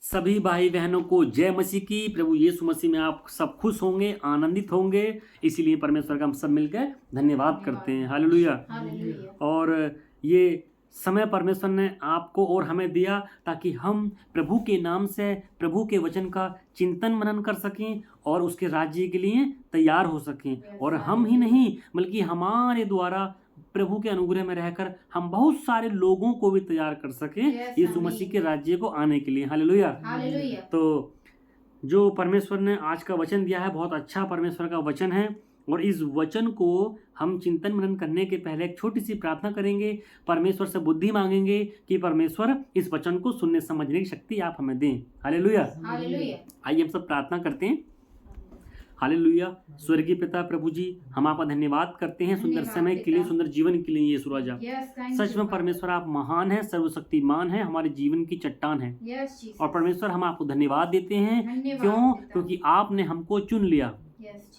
सभी भाई बहनों को जय मसीह की। प्रभु यीशु मसीह में आप सब खुश होंगे, आनंदित होंगे। इसीलिए परमेश्वर का हम सब मिलकर धन्यवाद करते हैं। हालेलुया। और ये समय परमेश्वर ने आपको और हमें दिया ताकि हम प्रभु के नाम से प्रभु के वचन का चिंतन मनन कर सकें और उसके राज्य के लिए तैयार हो सकें। और हम ही नहीं बल्कि हमारे द्वारा प्रभु के अनुग्रह में रहकर हम बहुत सारे लोगों को भी तैयार कर सकें यीशु मसीह के राज्य को आने के लिए। हालेलुया। तो जो परमेश्वर ने आज का वचन दिया है बहुत अच्छा परमेश्वर का वचन है। और इस वचन को हम चिंतन मनन करने के पहले एक छोटी सी प्रार्थना करेंगे, परमेश्वर से बुद्धि मांगेंगे कि परमेश्वर इस वचन को सुनने समझने की शक्ति आप हमें दें। हालेलुया। आइए हम सब प्रार्थना करते हैं। हालेलुया। स्वर्गीय पिता प्रभु जी, हम आपका धन्यवाद करते हैं सुंदर समय के लिए, सुंदर जीवन के लिए। यीशु राजा, सच में परमेश्वर आप महान है, सर्वशक्तिमान है, हमारे जीवन की चट्टान है। और परमेश्वर हम आपको धन्यवाद देते हैं। क्यों? क्योंकि आपने हमको चुन लिया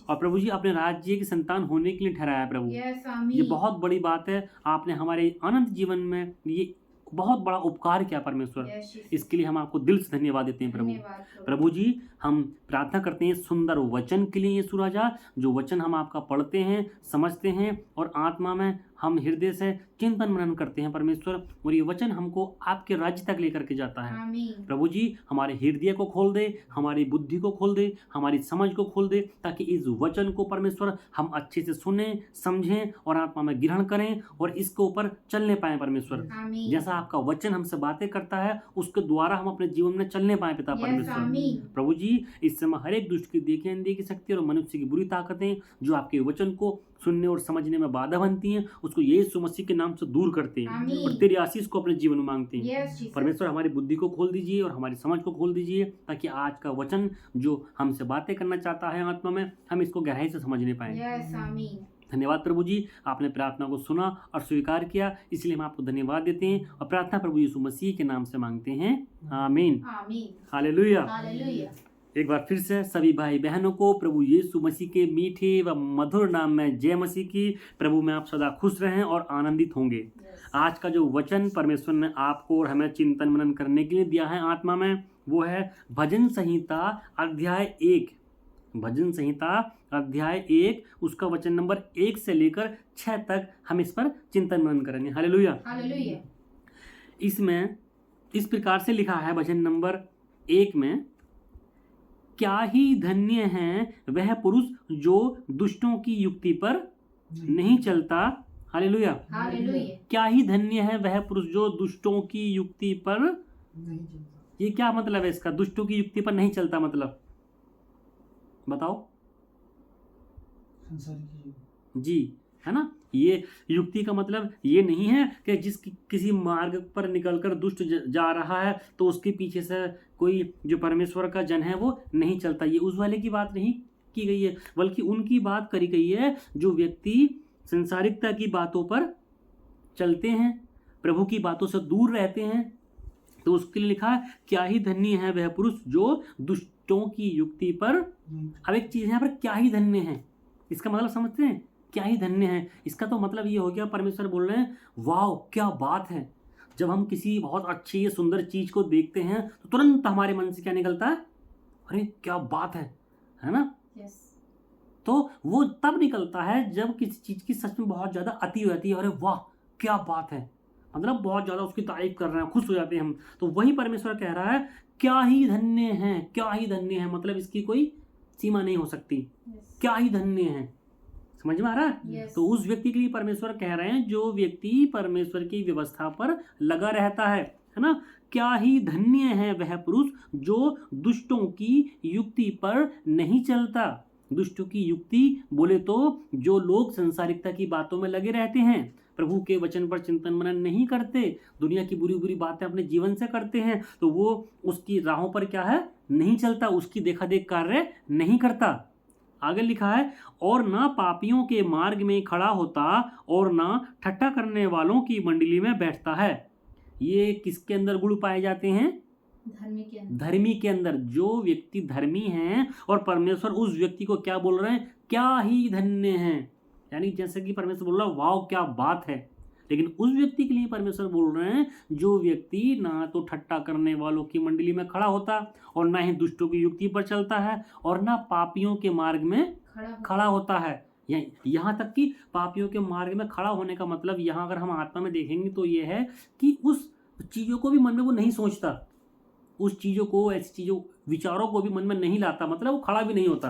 और प्रभु जी अपने राज्य की संतान होने के लिए ठहराया। प्रभु ये बहुत बड़ी बात है। आपने हमारे अनंत जीवन में ये बहुत बड़ा उपकार किया परमेश्वर। इसके लिए हम आपको दिल से धन्यवाद देते हैं प्रभु जी। हम प्रार्थना करते हैं सुंदर वचन के लिए यीशु राजा, जो वचन हम आपका पढ़ते हैं, समझते हैं और आत्मा में हम हृदय से चिंतन मनन करते हैं परमेश्वर। और ये वचन हमको आपके राज्य तक लेकर के जाता है। प्रभु जी हमारे हृदय को खोल दे, हमारी बुद्धि को खोल दे, हमारी समझ को खोल दे, ताकि इस वचन को परमेश्वर हम अच्छे से सुने, समझें और आत्मा में ग्रहण करें और इसके ऊपर चलने पाए परमेश्वर। जैसा आपका वचन हमसे बातें करता है उसके द्वारा हम अपने जीवन में चलने पाए पिता परमेश्वर। प्रभु जी इस समय हर एक दुष्ट की देखी अनदेखी की शक्ति और मनुष्य की बुरी ताकतें जो आपके वचन को सुनने और समझने में बाधा बनती हैं, उसको यीशु मसीह के नाम से दूर करते हैं और तेरी आशीष को अपने जीवन में मांगते हैं। परमेश्वर हमारी बुद्धि को खोल दीजिए और हमारी समझ को खोल दीजिए, ताकि आज का वचन जो हमसे बातें करना चाहता है आत्मा में, हम इसको गहराई से समझने पाए। धन्यवाद प्रभु जी, आपने प्रार्थना को सुना और स्वीकार किया, इसलिए हम आपको धन्यवाद देते हैं और प्रार्थना प्रभु यीशु मसीह के नाम से मांगते हैं। आमीन। हालेलुया। एक बार फिर से सभी भाई बहनों को प्रभु यीशु मसीह के मीठे व मधुर नाम में जय मसीह की। प्रभु में आप सदा खुश रहें और आनंदित होंगे। आज का जो वचन परमेश्वर ने आपको और हमें चिंतन मनन करने के लिए दिया है आत्मा में, वो है भजन संहिता अध्याय 1। भजन संहिता अध्याय 1 उसका वचन नंबर 1 से लेकर 6 तक हम इस पर चिंतन मनन करेंगे। हालेलुया। इसमें इस प्रकार से लिखा है भजन नंबर 1 में, क्या ही धन्य है वह पुरुष जो दुष्टों की युक्ति पर नहीं चलता। हालेलुया। क्या ही धन्य है वह पुरुष जो दुष्टों की युक्ति पर नहीं चलता। ये क्या मतलब है इसका? दुष्टों की युक्ति पर नहीं चलता मतलब बताओ जी, है ना। ये युक्ति का मतलब ये नहीं है कि किसी मार्ग पर निकलकर दुष्ट जा रहा है तो उसके पीछे से कोई जो परमेश्वर का जन है वो नहीं चलता। ये उस वाले की बात नहीं की गई है, बल्कि उनकी बात करी गई है जो व्यक्ति संसारिकता की बातों पर चलते हैं, प्रभु की बातों से दूर रहते हैं। तो उसके लिए लिखा है, क्या ही धन्य है वह पुरुष जो दुष्टों की युक्ति पर। अब एक चीज यहाँ पर क्या ही धन्य है, इसका मतलब समझते हैं? क्या ही धन्य है, इसका तो मतलब ये हो गया परमेश्वर बोल रहे हैं वाह क्या बात है। जब हम किसी बहुत अच्छी सुंदर चीज को देखते हैं तो तुरंत हमारे मन से क्या निकलता है? अरे क्या बात है ना। तो वो तब निकलता है जब किसी चीज की सच में बहुत ज्यादा अति हो जाती है। अरे वाह क्या बात है, मतलब बहुत ज्यादा उसकी तारीफ कर रहे हैं, खुश हो जाते हैं हम। तो वही परमेश्वर कह रहा है क्या ही धन्य है, क्या ही धन्य है, मतलब इसकी कोई सीमा नहीं हो सकती। क्या ही धन्य है, समझ में आ रहा है? तो उस व्यक्ति के लिए परमेश्वर कह रहे हैं जो व्यक्ति परमेश्वर की व्यवस्था पर लगा रहता है ना। क्या ही धन्य है वह पुरुष जो दुष्टों की युक्ति पर नहीं चलता। दुष्टों की युक्ति बोले तो जो लोग संसारिकता की बातों में लगे रहते हैं, प्रभु के वचन पर चिंतन मनन नहीं करते, दुनिया की बुरी बुरी बातें अपने जीवन से करते हैं, तो वो उसकी राहों पर क्या है नहीं चलता, उसकी देखा देख कार्य नहीं करता। आगे लिखा है, और ना पापियों के मार्ग में खड़ा होता और ना ठट्ठा करने वालों की मंडली में बैठता है। ये किसके अंदर गुण पाए जाते हैं? धर्मी के अंदर। जो व्यक्ति धर्मी हैं और परमेश्वर उस व्यक्ति को क्या बोल रहे हैं? क्या ही धन्य है। यानी जैसे कि परमेश्वर बोल रहा है वाह क्या बात है, लेकिन उस व्यक्ति के लिए परमेश्वर बोल रहे हैं जो व्यक्ति ना तो ठट्टा करने वालों की मंडली में खड़ा होता और ना ही दुष्टों की युक्ति पर चलता है और ना पापियों के मार्ग में खड़ा होता है। यहाँ तक कि पापियों के मार्ग में खड़ा होने का मतलब यहाँ अगर हम आत्मा में देखेंगे तो ये है कि उस चीज़ों को भी मन में वो नहीं सोचता, उस चीज़ों को, ऐसी चीज़ों, विचारों को भी मन में नहीं लाता, मतलब वो खड़ा भी नहीं होता।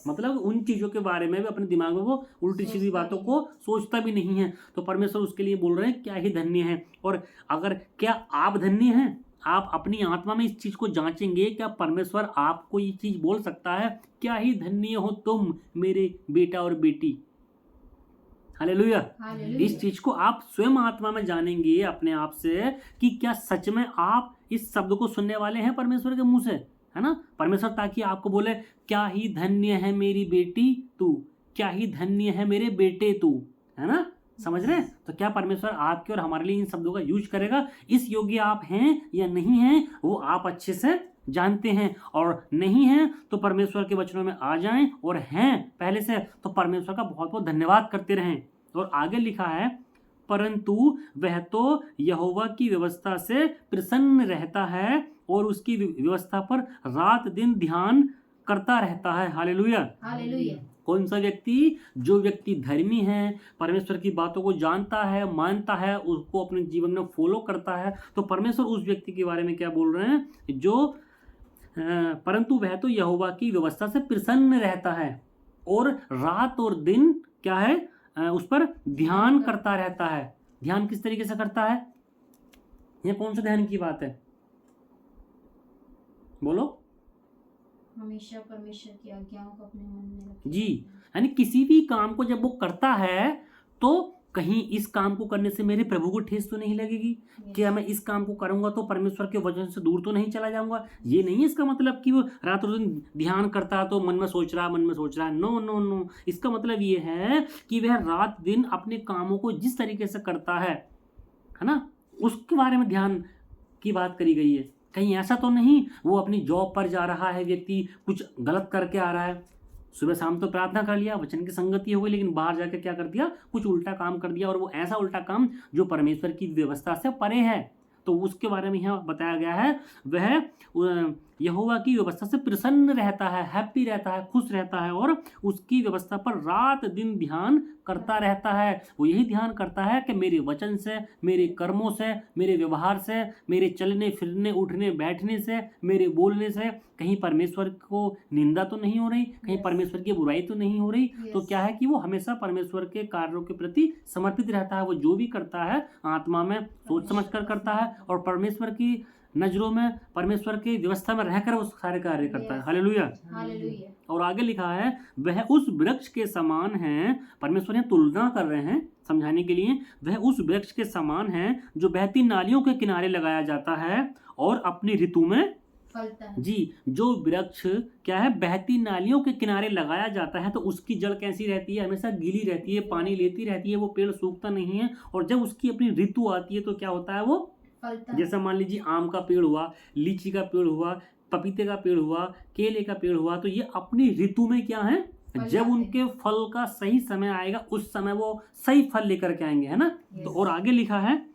मतलब उन चीज़ों के बारे में भी अपने दिमाग में वो उल्टी सीधी बातों को सोचता भी नहीं है। तो परमेश्वर उसके लिए बोल रहे हैं क्या ही धन्य है। और अगर क्या आप धन्य हैं? आप अपनी आत्मा में इस चीज़ को जांचेंगे, क्या परमेश्वर आपको ये चीज़ बोल सकता है, क्या ही धन्य हो तुम मेरे बेटा और बेटी। हालेलुया। इस चीज को आप स्वयं आत्मा में जानेंगे अपने आप से कि क्या सच में आप इस शब्द को सुनने वाले हैं परमेश्वर के मुंह से, है ना। परमेश्वर ताकि आपको बोले क्या ही धन्य है मेरी बेटी तू, क्या ही धन्य है मेरे बेटे तू, है ना। समझ रहे हैं? तो क्या परमेश्वर आपके और हमारे लिए इन शब्दों का यूज करेगा? इस योग्य आप हैं या नहीं हैं वो आप अच्छे से जानते हैं, और नहीं हैं तो परमेश्वर के वचनों में आ जाएं, और हैं पहले से तो परमेश्वर का बहुत बहुत धन्यवाद करते रहें। और आगे लिखा है परंतु वह तो यहोवा की व्यवस्था से प्रसन्न रहता है और उसकी व्यवस्था पर रात दिन ध्यान करता रहता है। हालेलुया। हालेलुया। कौन सा व्यक्ति? जो व्यक्ति धर्मी है, परमेश्वर की बातों को जानता है, मानता है, उसको अपने जीवन में फॉलो करता है। तो परमेश्वर उस व्यक्ति के बारे में क्या बोल रहे हैं? जो परंतु वह तो यहोवा की व्यवस्था से प्रसन्न रहता है और रात और दिन क्या है, उस पर ध्यान करता रहता है। ध्यान किस तरीके से करता है? ये कौन सा ध्यान की बात है? बोलो। हमेशा परमेश्वर की आज्ञाओं को अपने मन में रखे जी, यानी किसी भी काम को जब वो करता है तो कहीं इस काम को करने से मेरे प्रभु को ठेस तो नहीं लगेगी, क्या मैं इस काम को करूंगा तो परमेश्वर के वचन से दूर तो नहीं चला जाऊंगा। ये नहीं है इसका मतलब कि वो रात और दिन ध्यान करता है तो मन में सोच रहा है। नो नो नो, इसका मतलब ये है कि वह रात दिन अपने कामों को जिस तरीके से करता है ना, उसके बारे में ध्यान की बात करी गई है। कहीं ऐसा तो नहीं वो अपनी जॉब पर जा रहा है व्यक्ति, कुछ गलत करके आ रहा है, सुबह शाम तो प्रार्थना कर लिया, वचन की संगति हो गई, लेकिन बाहर जाकर क्या कर दिया, कुछ उल्टा काम कर दिया, और वो ऐसा उल्टा काम जो परमेश्वर की व्यवस्था से परे है। तो उसके बारे में यहाँ बताया गया है वह यहोवा की व्यवस्था से प्रसन्न रहता है, हैप्पी रहता है, खुश रहता है, और उसकी व्यवस्था पर रात दिन ध्यान करता रहता है। वो यही ध्यान करता है कि मेरे वचन से, मेरे कर्मों से, मेरे व्यवहार से, मेरे चलने फिरने उठने बैठने से, मेरे बोलने से कहीं परमेश्वर को निंदा तो नहीं हो रही, कहीं परमेश्वर की बुराई तो नहीं हो रही। तो क्या है कि वो हमेशा परमेश्वर के कार्यों के प्रति समर्पित रहता है। वो जो भी करता है आत्मा में सोच समझ कर करता है, और परमेश्वर की नजरों में, परमेश्वर की व्यवस्था में रहकर वो सारे कार्य करता है। हालेलुया। हालेलुया। और आगे लिखा है वह उस वृक्ष के समान है, परमेश्वर ने तुलना कर रहे हैं समझाने के लिए, वह उस वृक्ष के समान है जो बहती नालियों के किनारे लगाया जाता है और अपनी ऋतु में फलता है। जी, जो वृक्ष क्या है, बहती नालियों के किनारे लगाया जाता है तो उसकी जड़ कैसी रहती है, हमेशा गीली रहती है, पानी लेती रहती है, वो पेड़ सूखता नहीं है। और जब उसकी अपनी ऋतु आती है तो क्या होता है, वो जैसा मान लीजिए आम का पेड़ हुआ, लीची का पेड़ हुआ, पपीते का पेड़ हुआ, केले का पेड़ हुआ, तो ये अपनी ऋतु में क्या है, जब उनके फल का सही समय आएगा उस समय वो सही फल लेकर के आएंगे, है ना। तो और आगे लिखा है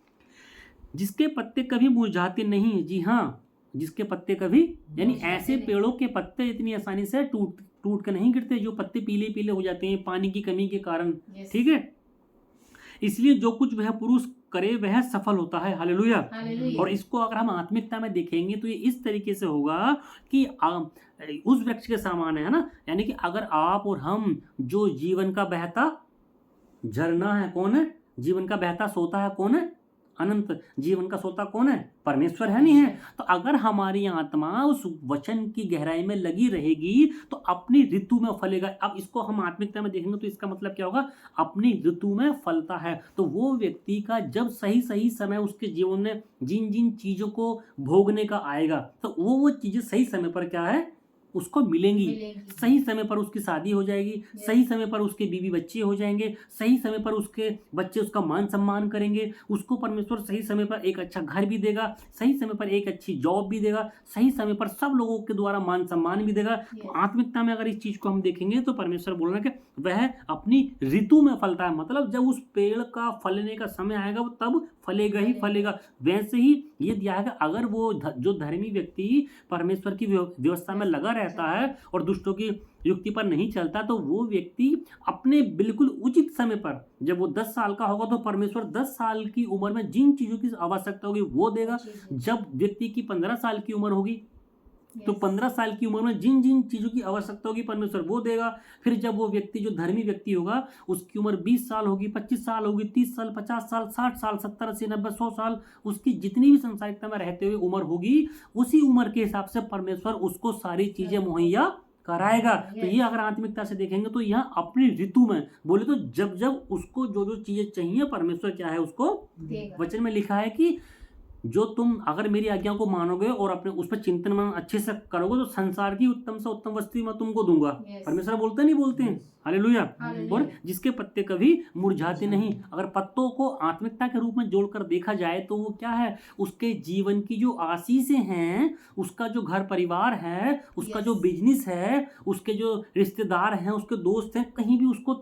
जिसके पत्ते कभी मुरझाते नहीं। जी हाँ, जिसके पत्ते कभी, यानी ऐसे पेड़ों के पत्ते इतनी आसानी से टूट कर नहीं गिरते जो पत्ते पीले पीले हो जाते हैं पानी की कमी के कारण। ठीक है, इसलिए जो कुछ वह पुरुष करे वह सफल होता है। हालेलुया। और इसको अगर हम आत्मिकता में देखेंगे तो ये इस तरीके से होगा कि उस वृक्ष के समान है ना, यानी कि अगर आप और हम जो जीवन का बहता झरना है, कौन है, जीवन का बहता सोता है, कौन है, अनंत जीवन का सोता कौन है, परमेश्वर है, नहीं है। तो अगर हमारी आत्मा उस वचन की गहराई में लगी रहेगी तो अपनी ऋतु में फलेगा। अब इसको हम आत्मिकता में देखेंगे तो इसका मतलब क्या होगा, अपनी ऋतु में फलता है। तो वो व्यक्ति का जब सही सही समय उसके जीवन में जिन जिन चीजों को भोगने का आएगा तो वो चीजें सही समय पर क्या है, उसको मिलेंगी। मिलेंगी। सही समय पर उसकी शादी हो जाएगी, सही समय पर उसके बीवी बच्चे हो जाएंगे, सही समय पर उसके बच्चे उसका मान सम्मान करेंगे, उसको परमेश्वर सही समय पर एक अच्छा घर भी देगा, सही समय पर एक अच्छी जॉब भी देगा, सही समय पर सब लोगों के द्वारा मान सम्मान भी देगा। तो आत्मिकता में अगर इस चीज को हम देखेंगे तो परमेश्वर बोल रहे हैं कि वह अपनी ऋतु में फलता है, मतलब जब उस पेड़ का फलने का समय आएगा वो तब फलेगा ही फलेगा। वैसे ही ये दिया है कि अगर वो जो धर्मी व्यक्ति परमेश्वर की व्यवस्था में लगा रहता है और दुष्टों की युक्ति पर नहीं चलता, तो वो व्यक्ति अपने बिल्कुल उचित समय पर, जब वो 10 साल का होगा तो परमेश्वर 10 साल की उम्र में जिन चीजों की आवश्यकता होगी वो देगा। जब व्यक्ति की 15 साल की उम्र होगी तो 15 साल की उम्र में जिन जिन चीजों की आवश्यकता होगी परमेश्वर वो देगा। फिर जब वो व्यक्ति जो धर्मी व्यक्ति होगा उसकी उम्र 20 साल होगी, 25 साल होगी, 30 साल, 50 साल, 60 साल, 70, 80, 90, 100 साल, उसकी जितनी भी संसारिकता में रहते हुए उम्र होगी, उसी उम्र के हिसाब से परमेश्वर उसको सारी चीजें मुहैया कराएगा। तो ये अगर आत्मिकता से देखेंगे तो यहाँ अपनी ऋतु में बोले तो जब जब उसको जो जो चीजें चाहिए परमेश्वर क्या है उसको वचन में लिखा है कि जो तुम अगर मेरी आज्ञाओं को मानोगे और अपने उस पर चिंतन मन अच्छे से करोगे तो संसार की उत्तम से उत्तम वस्तु मैं तुमको दूंगा। परमेश्वर बोलते नहीं बोलते हैं हालेलुया। और जिसके पत्ते कभी मुरझाते नहीं। अगर पत्तों को आत्मिकता के रूप में जोड़कर देखा जाए तो वो क्या है, उसके जीवन की जो आशीषें हैं, उसका जो घर परिवार है, उसका जो बिजनेस है, उसके जो रिश्तेदार हैं, उसके दोस्त हैं, कहीं भी उसको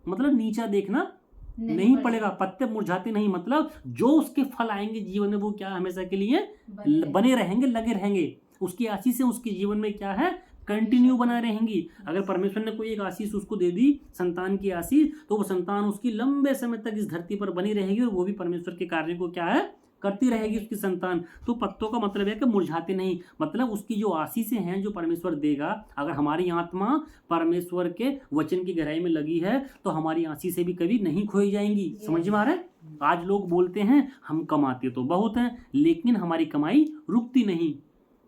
मतलब नीचा देखना नहीं पड़ेगा। पत्ते मुरझाते नहीं, मतलब जो उसके फल आएंगे जीवन में वो क्या हमेशा के लिए बने रहेंगे, लगे रहेंगे। उसकी आशीष उसके जीवन में क्या है, कंटिन्यू बना रहेंगी। अगर परमेश्वर ने कोई एक आशीष उसको दे दी, संतान की आशीष, तो वो संतान उसकी लंबे समय तक इस धरती पर बनी रहेगी और वो भी परमेश्वर के कार्य को क्या है करती रहेगी उसकी संतान। तो पत्तों का मतलब है कि मुरझाते नहीं, मतलब उसकी जो आशीषें हैं जो परमेश्वर देगा, अगर हमारी आत्मा परमेश्वर के वचन की गहराई में लगी है तो हमारी आशीषें भी कभी नहीं खोई जाएंगी। समझ में आ रहा है। आज लोग बोलते हैं हम कमाते तो बहुत हैं लेकिन हमारी कमाई रुकती नहीं।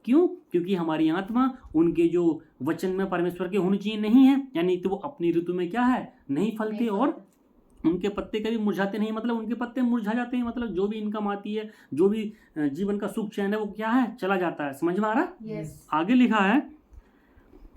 क्यों? क्योंकि हमारी आत्मा उनके जो वचन में परमेश्वर के होनी चाहिए नहीं है, यानी तो वो अपनी ऋतु में क्या है नहीं फलते और उनके पत्ते कभी मुरझाते नहीं, मतलब उनके पत्ते मुरझा जाते हैं, मतलब जो भी इनकम आती है, जो भी जीवन का सुख चैन है वो क्या है चला जाता है। समझ में आ रहा? आगे लिखा है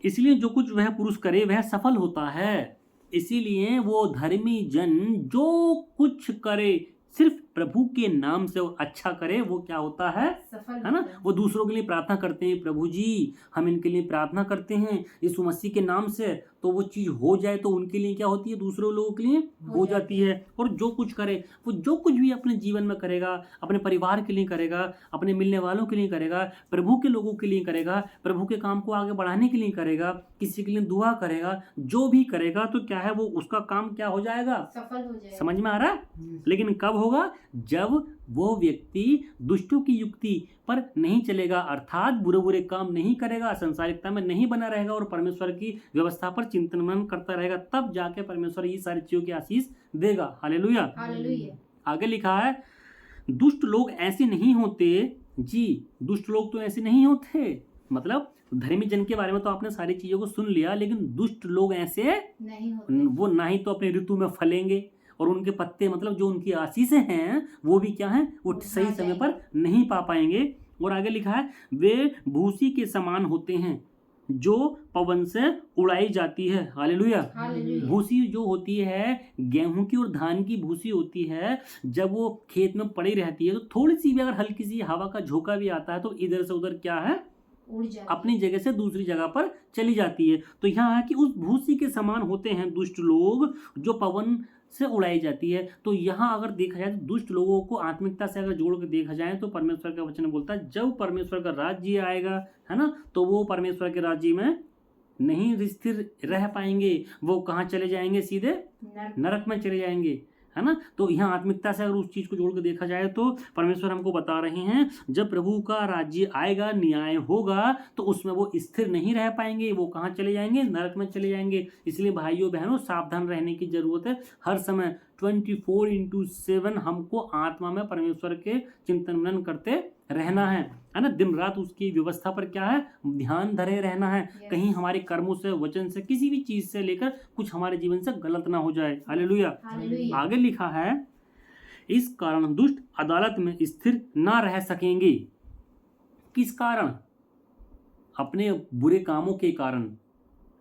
इसलिए जो कुछ वह पुरुष करे वह सफल होता है। इसीलिए वो धर्मी जन जो कुछ करे सिर्फ प्रभु के नाम से अच्छा करे, वो क्या होता है है ना। वो दूसरों के लिए प्रार्थना करते हैं, प्रभु जी हम इनके लिए प्रार्थना करते हैं यीशु मसीह के नाम से, तो वो चीज हो जाए तो उनके लिए क्या होती है, दूसरों लोगों के लिए हो जाती है। और जो कुछ करे, वो जो कुछ भी अपने जीवन में करेगा, अपने परिवार के लिए करेगा, अपने मिलने वालों के लिए करेगा, प्रभु के लोगों के लिए करेगा, प्रभु के काम को आगे बढ़ाने के लिए करेगा, किसी के लिए दुआ करेगा, जो भी करेगा तो क्या है वो उसका काम क्या हो जाएगा, सफल हो जाएगा। समझ में आ रहा है। लेकिन कब होगा, जब वो व्यक्ति दुष्टों की युक्ति पर नहीं चलेगा, अर्थात बुरे बुरे काम नहीं करेगा, संसारिकता में नहीं बना रहेगा और परमेश्वर की व्यवस्था पर चिंतन मनन करता रहेगा, तब जाके परमेश्वर ये सारी चीजों की आशीष देगा। हालेलुया। आगे लिखा है दुष्ट लोग ऐसे नहीं होते जी, दुष्ट लोग तो ऐसे नहीं होते, मतलब धर्मी जन के बारे में तो आपने सारी चीजों को सुन लिया, लेकिन दुष्ट लोग ऐसे नहीं होते। वो ना ही तो अपनी ऋतु में फलेंगे और उनके पत्ते मतलब जो उनकी आशीषें हैं वो भी क्या हैं, वो सही समय पर नहीं पा पाएंगे। और आगे लिखा है वे भूसी के समान होते हैं जो पवन से उड़ाई जाती है। हालेलुया। भूसी जो होती है गेहूं की और धान की भूसी होती है, जब वो खेत में पड़ी रहती है तो थोड़ी सी भी अगर हल्की सी हवा का झोंका भी आता है तो इधर से उधर क्या है अपनी जगह से दूसरी जगह पर चली जाती है। तो यहाँ है कि उस भूसी के समान होते हैं दुष्ट लोग जो पवन से उड़ाई जाती है। तो यहाँ अगर देखा जाए तो दुष्ट लोगों को आत्मिकता से अगर जोड़ के देखा जाए तो परमेश्वर का वचन बोलता है जब परमेश्वर का राज्य आएगा है ना, तो वो परमेश्वर के राज्य में नहीं स्थिर रह पाएंगे, वो कहाँ चले जाएंगे, सीधे नरक में चले जाएंगे, है ना। तो यहाँ आत्मिकता से अगर उस चीज को जोड़ के देखा जाए तो परमेश्वर हमको बता रहे हैं जब प्रभु का राज्य आएगा, न्याय होगा, तो उसमें वो स्थिर नहीं रह पाएंगे, वो कहाँ चले जाएंगे, नरक में चले जाएंगे। इसलिए भाइयों बहनों सावधान रहने की जरूरत है। हर समय 24/7 हमको आत्मा में परमेश्वर के चिंतन मनन करते रहना है ना। दिन रात उसकी व्यवस्था पर क्या है ध्यान धरे रहना है। कहीं हमारे कर्मों से, वचन से, किसी भी चीज से लेकर कुछ हमारे जीवन से गलत ना हो जाए। हालेलुया। आगे लिखा है इस कारण दुष्ट अदालत में स्थिर ना रह सकेंगे। किस कारण? अपने बुरे कामों के कारण,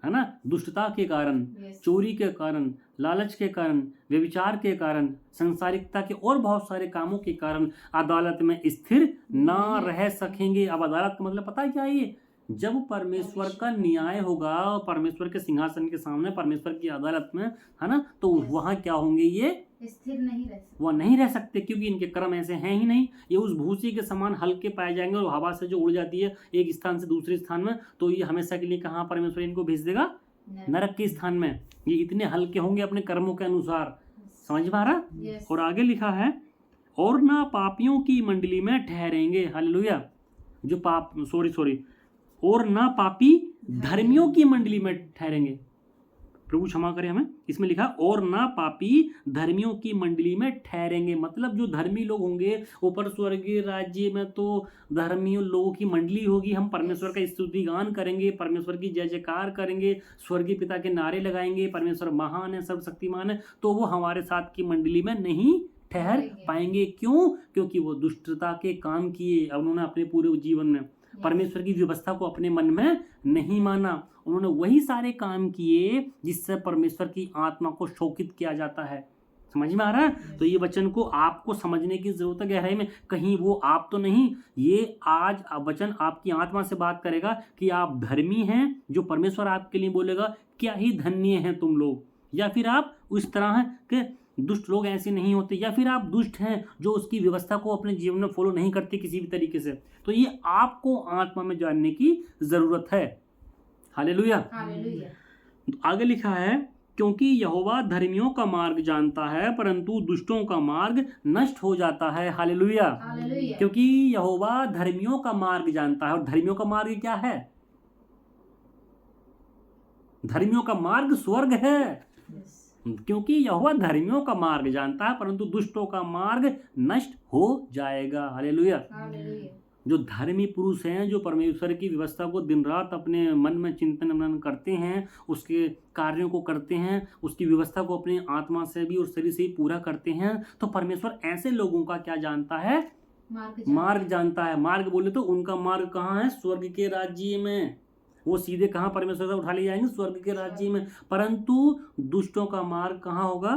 है ना, दुष्टता के कारण, Yes. चोरी के कारण, लालच के कारण, व्यभिचार के कारण, संसारिकता के और बहुत सारे कामों के कारण अदालत में स्थिर ना रह सकेंगे। अब अदालत का मतलब पता है क्या है? ये जब परमेश्वर का न्याय होगा, परमेश्वर के सिंहासन के सामने, परमेश्वर की अदालत में, है ना, तो Yes. वहाँ क्या होंगे? ये स्थिर नहीं रह सकते। वह नहीं रह सकते, क्योंकि इनके कर्म ऐसे हैं ही नहीं। ये उस भूसी के समान हल्के पाए जाएंगे और हवा से जो उड़ जाती है एक स्थान से दूसरे स्थान में, तो ये हमेशा के लिए कहाँ परमेश्वर इनको भेज देगा? नरक के स्थान में। ये इतने हल्के होंगे अपने कर्मों के अनुसार। समझ में आ रहा? Yes. और आगे लिखा है, और ना पापियों की मंडली में ठहरेंगे। हालेलुया। जो पाप सॉरी और ना पापी धर्मियों की मंडली में ठहरेंगे। प्रभु क्षमा करे हमें। इसमें लिखा और ना पापी धर्मियों की मंडली में ठहरेंगे, मतलब जो धर्मी लोग होंगे ऊपर स्वर्गीय राज्य में, तो धर्मी लोगों की मंडली होगी। हम परमेश्वर का स्तुति गान करेंगे, परमेश्वर की जय जयकार करेंगे, स्वर्गीय पिता के नारे लगाएंगे, परमेश्वर महान है, सर्वशक्तिमान है, तो वो हमारे साथ की मंडली में नहीं ठहर पाएंगे। क्यों? क्योंकि वो दुष्टता के काम किए, उन्होंने अपने पूरे जीवन में परमेश्वर की व्यवस्था को अपने मन में नहीं माना। उन्होंने वही सारे काम किए जिससे परमेश्वर की आत्मा को शोकित किया जाता है। समझ में आ रहा है? तो ये वचन को आपको समझने की जरूरत है गहराई में। कहीं वो आप तो नहीं, ये आज वचन आपकी आत्मा से बात करेगा कि आप धर्मी हैं, जो परमेश्वर आपके लिए बोलेगा क्या ही धन्य हैं तुम लोग, या फिर आप उस तरह हैं कि दुष्ट लोग ऐसे नहीं होते, या फिर आप दुष्ट हैं जो उसकी व्यवस्था को अपने जीवन में फॉलो नहीं करते किसी भी तरीके से। तो ये आपको आत्मा में जानने की जरूरत है। हालेलुया। हालेलुया। आगे लिखा है, क्योंकि यहोवा धर्मियों का मार्ग जानता है परंतु दुष्टों का मार्ग नष्ट हो जाता है। हालेलुया। हालेलुया। क्योंकि यहोवा धर्मियों का मार्ग जानता है। और धर्मियों का मार्ग क्या है? धर्मियों का मार्ग स्वर्ग है। Yes. क्योंकि यहोवा धर्मियों का मार्ग जानता है परंतु दुष्टों का मार्ग नष्ट हो जाएगा। हालेलुया। हालेलुया। जो धर्मी पुरुष हैं, जो परमेश्वर की व्यवस्था को दिन रात अपने मन में चिंतन मनन करते हैं, उसके कार्यों को करते हैं, उसकी व्यवस्था को अपने आत्मा से भी और शरीर से भी पूरा करते हैं, तो परमेश्वर ऐसे लोगों का क्या जानता है? मार्ग जानता है। मार्ग बोले तो उनका मार्ग कहाँ है? स्वर्ग के राज्य में। वो सीधे कहाँ परमेश्वर से उठा ले जाएंगे? स्वर्ग के राज्य में। परंतु दुष्टों का मार्ग कहाँ होगा?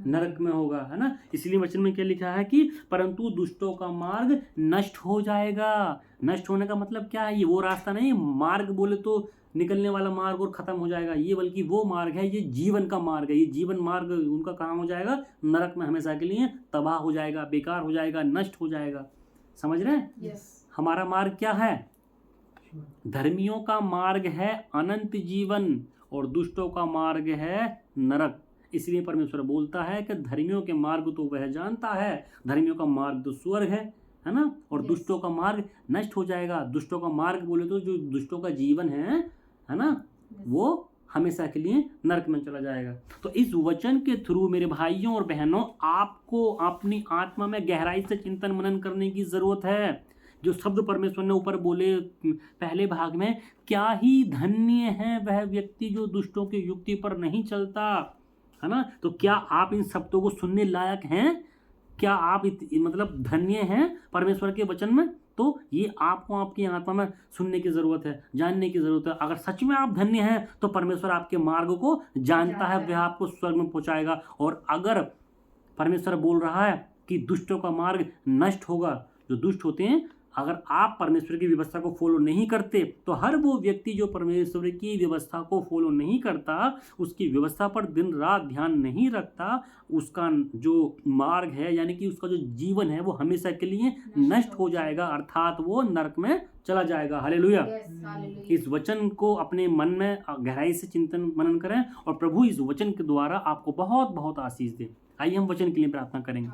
नरक में होगा, है ना। इसलिए वचन में क्या लिखा है कि परंतु दुष्टों का मार्ग नष्ट हो जाएगा। नष्ट होने का मतलब क्या है? ये वो रास्ता नहीं, मार्ग बोले तो निकलने वाला मार्ग और खत्म हो जाएगा, ये बल्कि वो मार्ग है, ये जीवन का मार्ग है। ये जीवन मार्ग उनका कहाँ हो जाएगा? नरक में हमेशा के लिए तबाह हो जाएगा, बेकार हो जाएगा, नष्ट हो जाएगा। समझ रहे हैं? Yes. हमारा मार्ग क्या है? धर्मियों का मार्ग है अनंत जीवन और दुष्टों का मार्ग है नरक। इसलिए परमेश्वर बोलता है कि धर्मियों के मार्ग तो वह जानता है, धर्मियों का मार्ग तो स्वर्ग है ना, और दुष्टों का मार्ग नष्ट हो जाएगा। दुष्टों का मार्ग बोले तो जो दुष्टों का जीवन है ना, वो हमेशा के लिए नरक में चला जाएगा। तो इस वचन के थ्रू मेरे भाइयों और बहनों, आपको अपनी आत्मा में गहराई से चिंतन मनन करने की जरूरत है। जो शब्द परमेश्वर ने ऊपर बोले पहले भाग में, क्या ही धन्य है वह व्यक्ति जो दुष्टों की युक्ति पर नहीं चलता, है ना। तो क्या आप इन शब्दों को सुनने लायक हैं? क्या आप मतलब धन्य हैं परमेश्वर के वचन में? तो ये आपको आपकी आत्मा में सुनने की जरूरत है, जानने की जरूरत है। अगर सच में आप धन्य हैं तो परमेश्वर आपके मार्ग को जानता है, वह आपको स्वर्ग में पहुंचाएगा। और अगर परमेश्वर बोल रहा है कि दुष्टों का मार्ग नष्ट होगा, जो दुष्ट होते हैं, अगर आप परमेश्वर की व्यवस्था को फॉलो नहीं करते, तो हर वो व्यक्ति जो परमेश्वर की व्यवस्था को फॉलो नहीं करता, उसकी व्यवस्था पर दिन रात ध्यान नहीं रखता, उसका जो मार्ग है यानी कि उसका जो जीवन है वो हमेशा के लिए नष्ट हो जाएगा, अर्थात वो नरक में चला जाएगा। हालेलुया। इस वचन को अपने मन में गहराई से चिंतन मनन करें और प्रभु इस वचन के द्वारा आपको बहुत बहुत आशीष दे। आइए हम वचन के लिए प्रार्थना करेंगे।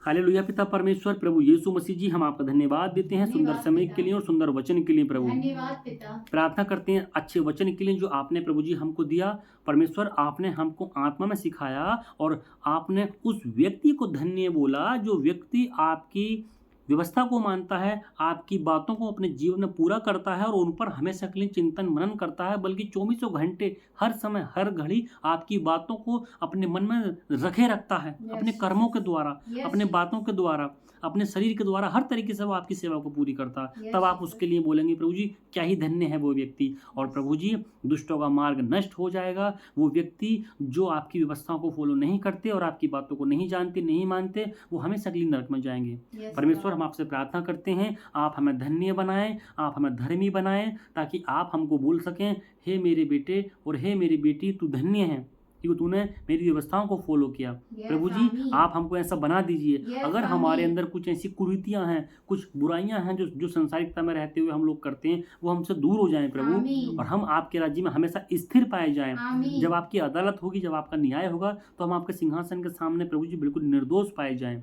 हालेलुया। पिता परमेश्वर, प्रभु यीशु मसीह जी, हम आपका धन्यवाद देते हैं सुंदर समय के लिए और सुंदर वचन के लिए। प्रभु धन्यवाद पिता। प्रार्थना करते हैं अच्छे वचन के लिए जो आपने प्रभु जी हमको दिया। परमेश्वर, आपने हमको आत्मा में सिखाया और आपने उस व्यक्ति को धन्य बोला जो व्यक्ति आपकी व्यवस्था को मानता है, आपकी बातों को अपने जीवन में पूरा करता है और उन पर हमेशा के लिए चिंतन मनन करता है, बल्कि चौबीसों घंटे हर समय हर घड़ी आपकी बातों को अपने मन में रखे रखता है, अपने कर्मों के द्वारा, अपने बातों के द्वारा, अपने शरीर के द्वारा, हर तरीके से वो आपकी सेवा को पूरी करता है। तब आप उसके लिए बोलेंगे प्रभु जी क्या ही धन्य है वो व्यक्ति। और प्रभु जी दुष्टों का मार्ग नष्ट हो जाएगा। वो व्यक्ति जो आपकी व्यवस्थाओं को फॉलो नहीं करते और आपकी बातों को नहीं जानते, नहीं मानते, वो हमेशा के लिए नरक में जाएंगे। परमेश्वर हम आपसे प्रार्थना करते हैं, आप हमें धन्य बनाएं, आप हमें धर्मी बनाएं, ताकि आप हमको बोल सकें, हे मेरे बेटे और हे मेरी बेटी तू धन्य है क्योंकि तूने मेरी व्यवस्थाओं को फॉलो किया। प्रभु जी आप हमको ऐसा बना दीजिए। अगर हमारे अंदर कुछ ऐसी कुरीतियां हैं, कुछ बुराइयां हैं जो संसारिकता में रहते हुए हम लोग करते हैं, वो हमसे दूर हो जाएं प्रभु, और हम आपके राज्य में हमेशा स्थिर पाए जाएं। जब आपकी अदालत होगी, जब आपका न्याय होगा, तो हम आपके सिंहासन के सामने प्रभु जी बिल्कुल निर्दोष पाए जाएं।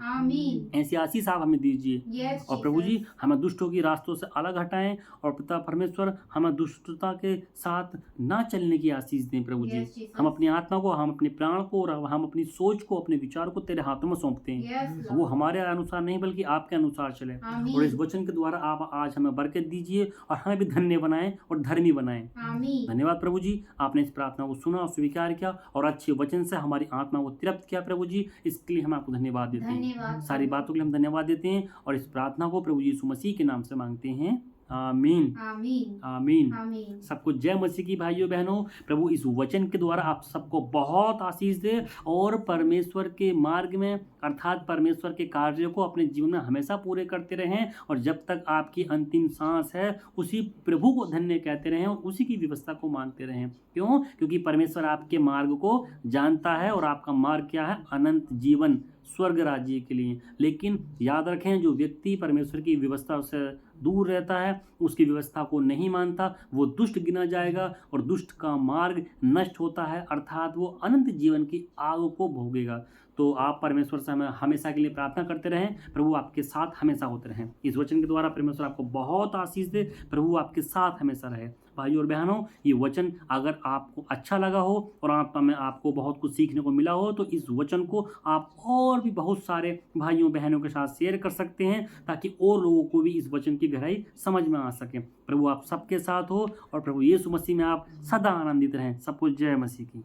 ऐसी आशीष आप हमें दीजिए। और प्रभु जी हमें दुष्टों की रास्तों से अलग हटाएं, और पिता परमेश्वर हमें दुष्टता के साथ ना चलने की आशीष दें। प्रभु जी हम अपनी आत्मा को, हम अपने प्राण को और हम अपनी सोच को, अपने विचार को तेरे हाथों में सौंपते हैं। वो हमारे अनुसार नहीं बल्कि आपके अनुसार चले। और इस वचन के द्वारा आप आज हमें बरकत दीजिए और हमें भी धन्य बनाएं और धर्मी बनाएं। धन्यवाद प्रभु जी, आपने इस प्रार्थना को सुना और स्वीकार किया और अच्छे वचन से हमारी आत्मा को तृप्त किया। प्रभु जी इसके लिए हम आपको धन्यवाद देते हैं, सारी बातों के लिए हम धन्यवाद देते हैं और इस प्रार्थना को प्रभु यीशु मसीह के नाम से मांगते हैं। आमीन आमीन आमीन। सबको जय मसीह की भाइयों बहनों। प्रभु इस वचन के द्वारा आप सबको बहुत आशीष दे और परमेश्वर के मार्ग में अर्थात परमेश्वर के कार्यों को अपने जीवन में हमेशा पूरे करते रहें, और जब तक आपकी अंतिम सांस है उसी प्रभु को धन्य कहते रहें और उसी की व्यवस्था को मानते रहें। क्यों? क्योंकि परमेश्वर आपके मार्ग को जानता है और आपका मार्ग क्या है? अनंत जीवन, स्वर्ग राज्य के लिए। लेकिन याद रखें, जो व्यक्ति परमेश्वर की व्यवस्था से दूर रहता है, उसकी व्यवस्था को नहीं मानता, वो दुष्ट गिना जाएगा और दुष्ट का मार्ग नष्ट होता है, अर्थात वो अनंत जीवन की आग को भोगेगा। तो आप परमेश्वर से हमें हमेशा के लिए प्रार्थना करते रहें, प्रभु आपके साथ हमेशा होते रहें। इस वचन के द्वारा परमेश्वर आपको बहुत आशीष दे, प्रभु आपके साथ हमेशा रहे। भाइयों और बहनों, ये वचन अगर आपको अच्छा लगा हो और आत्मा में आपको बहुत कुछ सीखने को मिला हो, तो इस वचन को आप और भी बहुत सारे भाइयों बहनों के साथ शेयर कर सकते हैं, ताकि और लोगों को भी इस वचन की गहराई समझ में आ सके। प्रभु आप सबके साथ हो और प्रभु यीशु मसीह में आप सदा आनंदित रहें। सबको जय मसीह की।